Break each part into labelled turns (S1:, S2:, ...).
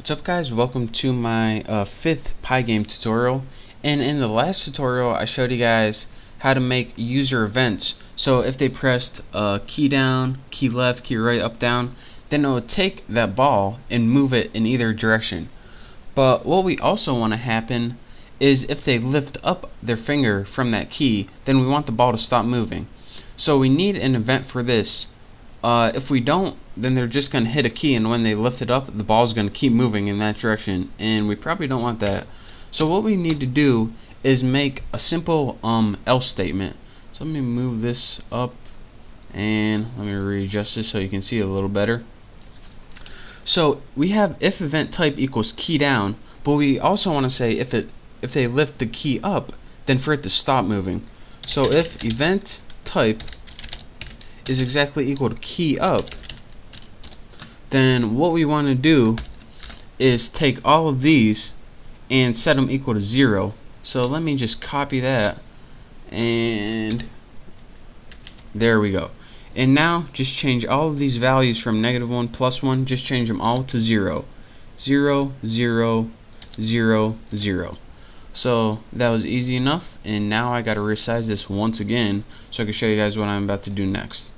S1: What's up guys, welcome to my 5th Pygame tutorial, and in the last tutorial I showed you guys how to make user events. So if they pressed key down, key left, key right, up, down, then it would take that ball and move it in either direction. But what we also want to happen is if they lift up their finger from that key, then we want the ball to stop moving. So we need an event for this. If we don't, then they're just going to hit a key, and when they lift it up, the ball's going to keep moving in that direction, and we probably don't want that. So what we need to do is make a simple else statement. So let me move this up and let me readjust this so you can see it a little better. So we have if event type equals key down, but we also want to say if they lift the key up, then for it to stop moving. So if event type is exactly equal to key up, then what we want to do is take all of these and set them equal to 0. So let me just copy that, and there we go. And now just change all of these values from -1, +1, just change them all to 0. 0, 0, 0, 0. So that was easy enough, and now I gotta resize this once again so I can show you guys what I'm about to do next.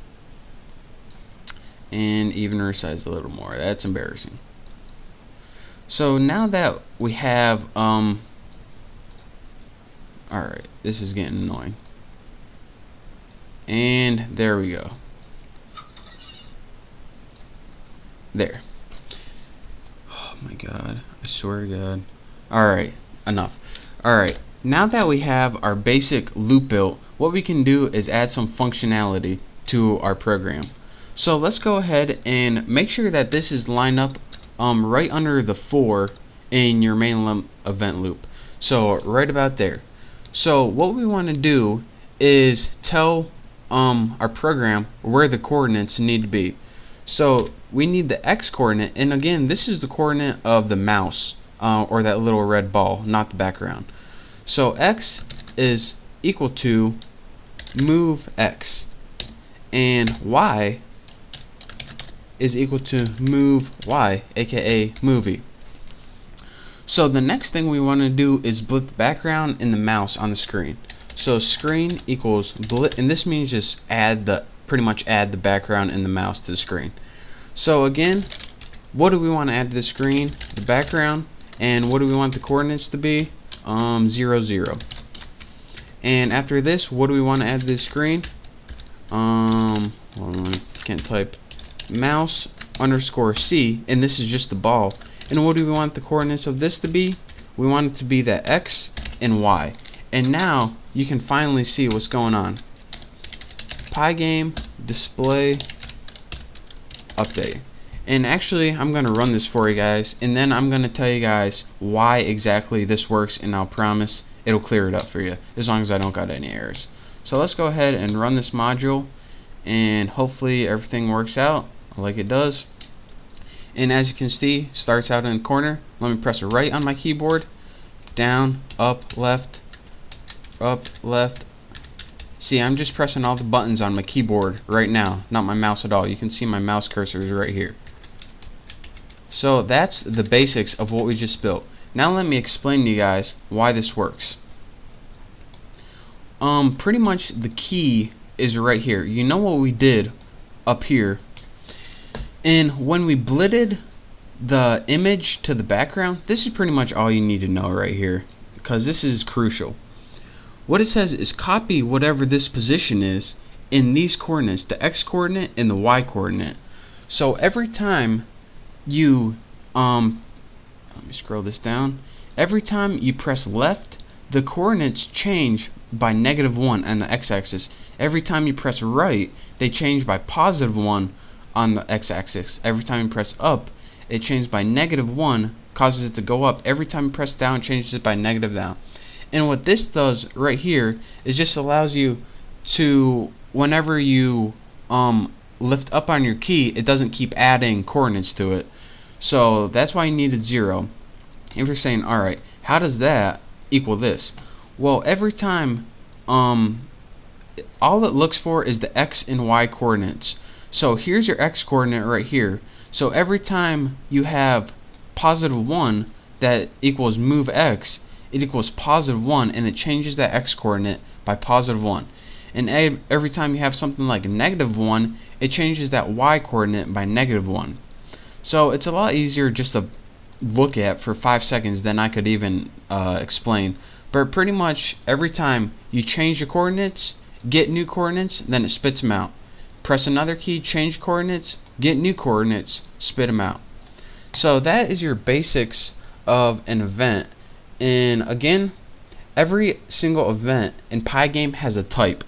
S1: And even resize a little more. That's embarrassing. So now that we have alright, this is getting annoying. And there we go. There. Oh my god, I swear to god. Alright, enough. Alright, now that we have our basic loop built, what we can do is add some functionality to our program. So let's go ahead and make sure that this is lined up right under the 4 in your main event loop. So right about there. So what we want to do is tell our program where the coordinates need to be. So we need the x coordinate, and again this is the coordinate of the mouse or that little red ball, not the background. So x is equal to move x, and y is equal to move y, aka movie. So the next thing we want to do is split the background and the mouse on the screen. So screen equals split, and this means just pretty much add the background and the mouse to the screen. So again, what do we want to add to the screen? The background. And what do we want the coordinates to be? 0, 0. And after this, what do we want to add to the screen? Hold on, can't type. Mouse underscore C, and this is just the ball. And what do we want the coordinates of this to be? We want it to be that X and Y. And now you can finally see what's going on. Pygame display update. And actually I'm gonna run this for you guys, and then I'm gonna tell you guys why exactly this works, and I'll promise it'll clear it up for you as long as I don't got any errors. So let's go ahead and run this module, and hopefully everything works out like it does. And as you can see, starts out in the corner. Let me press right on my keyboard, down, up, left. See, I'm just pressing all the buttons on my keyboard right now, not my mouse at all. You can see my mouse cursor is right here. So that's the basics of what we just built. Now let me explain to you guys why this works. Pretty much the key is right here. You know what we did up here, and when we blitted the image to the background, this is pretty much all you need to know right here, because this is crucial. What it says is copy whatever this position is in these coordinates, the x coordinate and the y coordinate. So every time you let me scroll this down, every time you press left, the coordinates change by -1 on the x-axis. Every time you press right, they change by +1 on the x-axis. Every time you press up, it changes by -1, causes it to go up. Every time you press down, it changes it by negative down. And what this does right here is just allows you to, whenever you lift up on your key, it doesn't keep adding coordinates to it. So that's why you needed 0. If you're saying, alright, how does that equal this? Well, every time all it looks for is the x and y coordinates. So here's your x coordinate right here. So every time you have +1 that equals move x, it equals +1, and it changes that x coordinate by +1. And every time you have something like -1, it changes that y coordinate by -1. So it's a lot easier just to look at for 5 seconds than I could even explain. But pretty much every time you change the coordinates, get new coordinates, then it spits them out. Press another key, change coordinates, get new coordinates, spit them out. So that is your basics of an event. And again, every single event in Pygame has a type.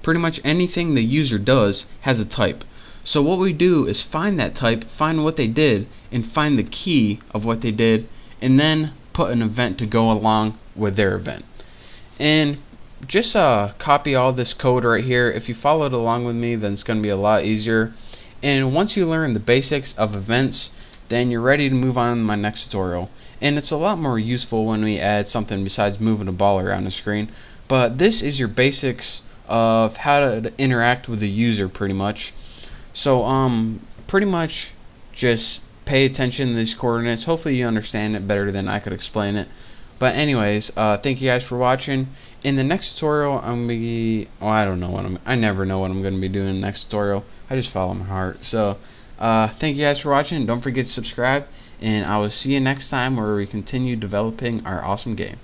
S1: Pretty much anything the user does has a type. So what we do is find that type, find what they did, and find the key of what they did, and then put an event to go along with their event. And just copy all this code right here. If you followed along with me, then it's going to be a lot easier. And once you learn the basics of events, then you're ready to move on to my next tutorial. And it's a lot more useful when we add something besides moving a ball around the screen. But this is your basics of how to interact with the user pretty much. So pretty much just pay attention to these coordinates. Hopefully you understand it better than I could explain it. But anyways, thank you guys for watching. In the next tutorial, I'm gonna be, I never know what I'm gonna be doing in the next tutorial. I just follow my heart. So thank you guys for watching. Don't forget to subscribe, and I will see you next time where we continue developing our awesome game.